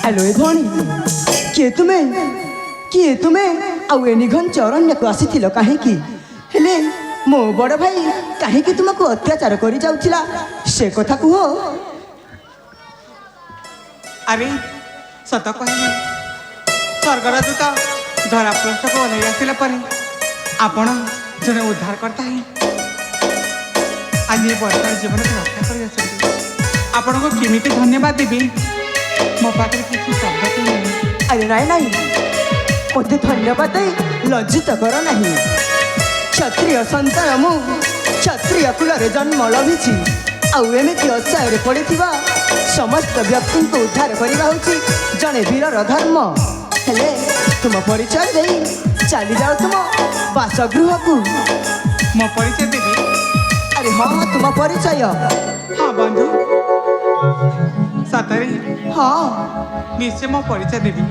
Hello भौणी किए तुम्हें आउ ए निघंच अरण्य को आसी कहीं हेले मो बड़ भाई कहीं तुमको अत्याचार कर जाउथिला से कथा कह। अरे सत कहले स्वर्गर दूत धरा पृष्ठ को ओह्लई आसिला परे आपण जने उद्धार करता है आज ये वर्षा जीवन को रक्षा कर आपण को केमिति धन्यवाद देबी मो पाखे किसी शब्द तो नहीं। अरे नहीं मत धन्यवाद लज्जित कर नहीं क्षत्रिय संतान मु क्षत्रिय कुल जन्म लभिछि आउ एमती अत्याचार पड़ी समस्त व्यक्ति को उद्धार करवा हूँ जड़े वीरर धर्म हेले तुम परिचय दे चली जाओ तुम बासगृह को। मो परिचय देवी? अरे हाँ तुम परिचय। हाँ बंधु सतरे हाँ निश्चय मो परिचय देवी।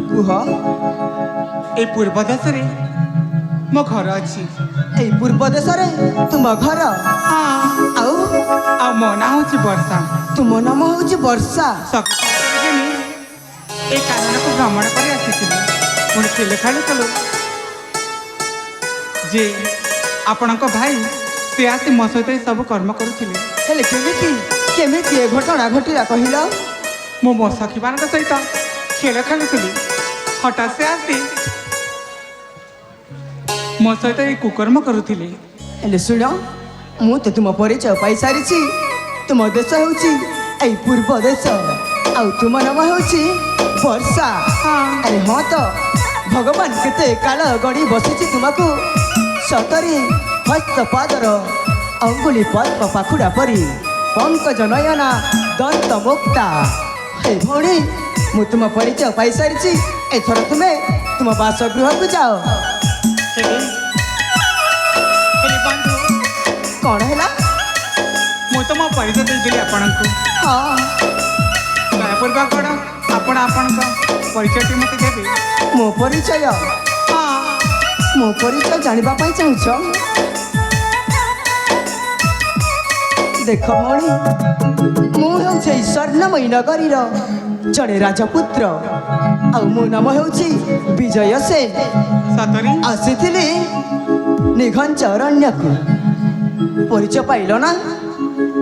कुह ए पूर्व देश रे मो घर अच्छी। ए पूर्व देश रे तुम घर? हाँ आ मो ना हूँ वर्षा। तुम नाम हूँ वर्षा? ए कारण को भ्रमण कर आसी पुणी खेले खेले चलो जे आपण भाई से आसी मो सहित सब कर्म करुले केमिति ए घटना घटिला कहल? मो मो सखी मान सहित खेल खेलुली हठात से आसी मो सहित ये कुकर्म करुले। हेले शुण मु तो तुम परिचय पाई सारी तुम देश हूँ पूर्व देश आउ तुम नाम हूँ वर्षा। हाँ। अरे हाँ तो भगवान केते काल गणी बसी तुमको सतरी हस्तपादर अंगुली पद्म पाखुड़ा परी पंकज नयना दंत मुक्ता। हे भौणी मु तुम परिचय पाई सारी एथर तुम्हें तुम बासगृह को जाओ। कौन है मु तो मो परिचय देदेली आपण को। हाँ पूर्वा कौन आपण आपण परिचय मत देवे? मो परिचय? हाँ मो परिचय जानिबा पाई चाहूछ? देख मणि मु हूँ स्वर्णमयी नगरी जड़े राजपुत्र आ मो नाम हूँ विजय सेन। सतरी आसी निघंच अरण्य को परिचय पाइल ना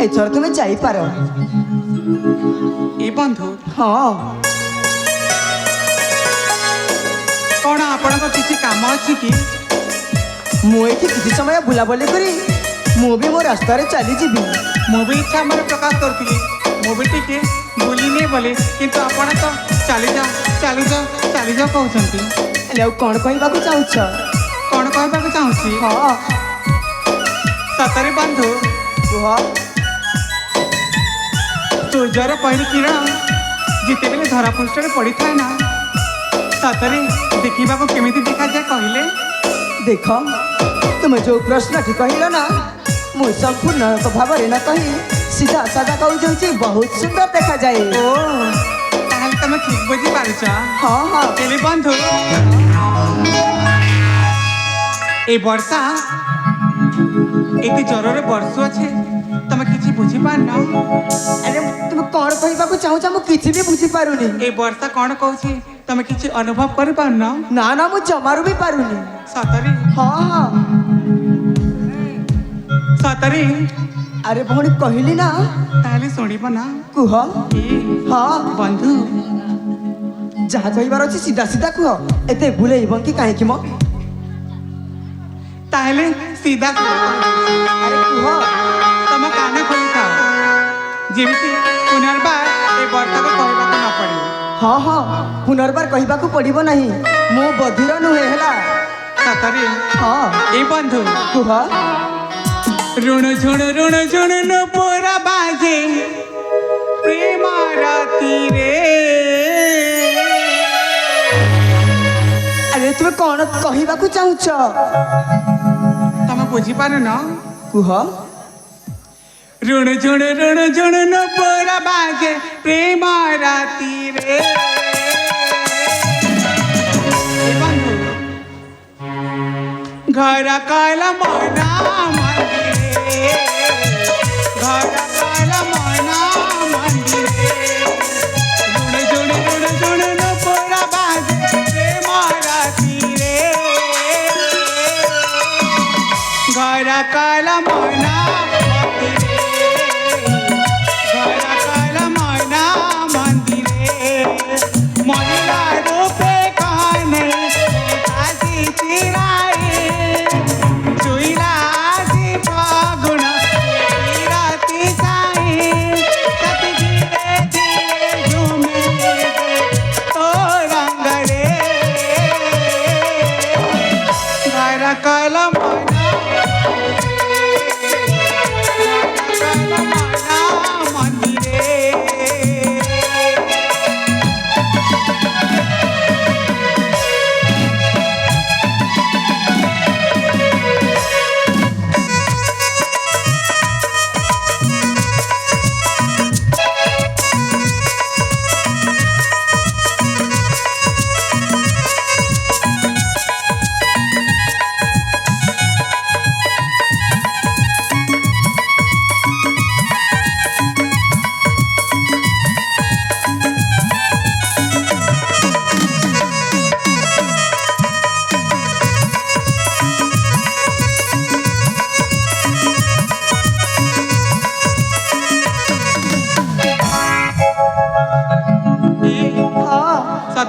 एथर तुम्हें जाइपार। ए बंधु हाँ कौन आपण किसी काम अच्छी कि? मुझे किसी समय बुलाबुली करी मु भी मो रास्तार चली जी। मु भी इच्छा मोर प्रकाश करी मु भी टिके बुली नहीं बोले किंतु आपण तो चली जाओ कहते कौन कहवाक चाहूछ? कौन कहवाक चाहूँगी? हाँ सतरे बंधु कह। सूर्यर पहली किरण जिते बेले धरा पृष्ठ पड़ी थाए ना सतरे देखा केमिति देखा जाए कहले? देख तुम जो प्रश्न कहल ना मु संपूर्ण भाव न कही सीधा साधा कहूँ बहुत सुंदर देखा जाए। ओ ताहले तुम ठीक बुझी पारुछ? हाँ हाँ केले बंधु ए वर्षा एते जर वर्ष अच्छे तुम किसी बुझी पार न? अरे तुम कौन कहवाक चाहूछ मु किसी भी बुझी पारुनी। ए वर्षा कौन कहूँ तुम किसी अनुभव कर पार न? ना मु जमारू भी पारुनी। सतरी? हाँ हाँ सतरी? अरे भौणी कहली ना ताहले सुनिब ना? कुह। ए हाँ बंधु जहाँ कहबार अच्छी सीधा सीधा कुह एते बुलेइब कि कहीं मो? ताहले सीधा अरे कुह तुम कान खोली था जेमिति पुनर्बार ए वर्षा को कहबाक न पड़े। हाँ हाँ पुनर्बार कहबाक पड़िबो नहीं मो बधिर नुहे हैला। सतरे? हाँ ए बंधु कुह। ऋण झुण न पोरा बाजे प्रेम राती रे। अरे तुम कौन कहवाक चाहूछ? तुम बुझी पार न? कुह। ऋण झुण न पोरा बाजे प्रेम राती रे। ए बंधु घर काल मना मंदिरे घर काल मना मंदिरे ऋण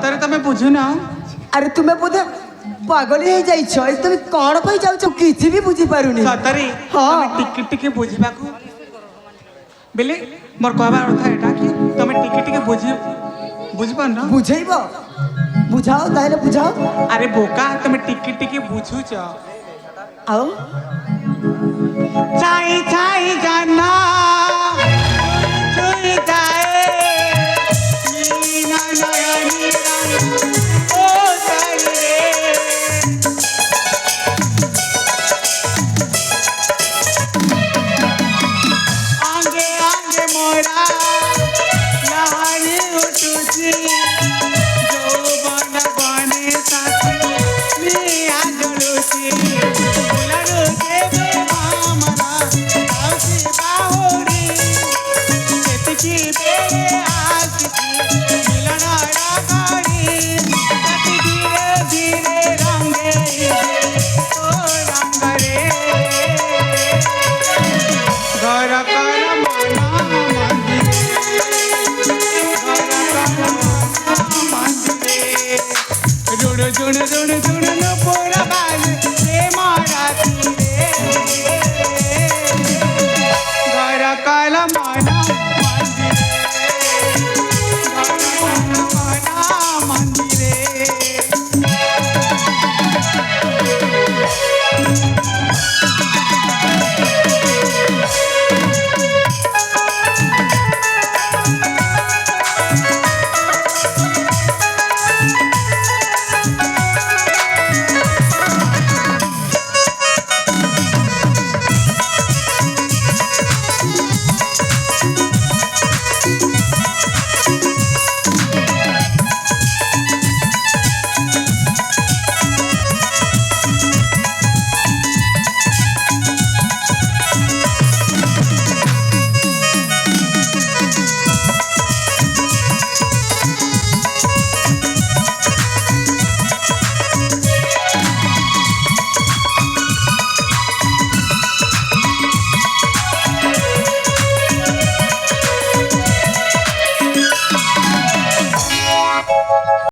ସତରେ ତମେ ବୁଝୁନ ଆରେ ତୁମେ ବୋଧେ ପାଗଳି ହେଇଯାଇଛ ତମେ କଣ ପାଇଁ ଯାଉଛ କିଛି ବି ବୁଝିପାରୁନି ସତରେ ହଁ। ତମେ ଟିକେ ଟିକେ ବୁଝିବାକୁ ବେଲେ ମୋର କହିବାର ଅର୍ଥ ଏଟା କି ତମେ ଟିକେ ଟିକେ ବୁଝିପାରୁନ ବୁଝେଇବ ବୁଝାଅ ତାହେଲେ ବୁଝାଅ ଆରେ ବୋକା ତମେ ଟିକେ ଟିକେ ବୁଝୁଛ ଆଉ ଛାଇ ଛାଇ ଜାନା ଛୁଇ ଯାଏ ନୀନା ନୟନୀ ଓ ସାଇରେ आंगे आंगे मोरा लहरी उठुची जो बन बने साथी लिया जलुची फुलरू देवे मामना आउसी बाहुरी केतकी बेरे आसकी मिलन रागाड़ी कति धीरे धीरे रंगे ओ रंगरे घर कर मना मंदिरे घर कर मना मंदिरे रुण रुण रुण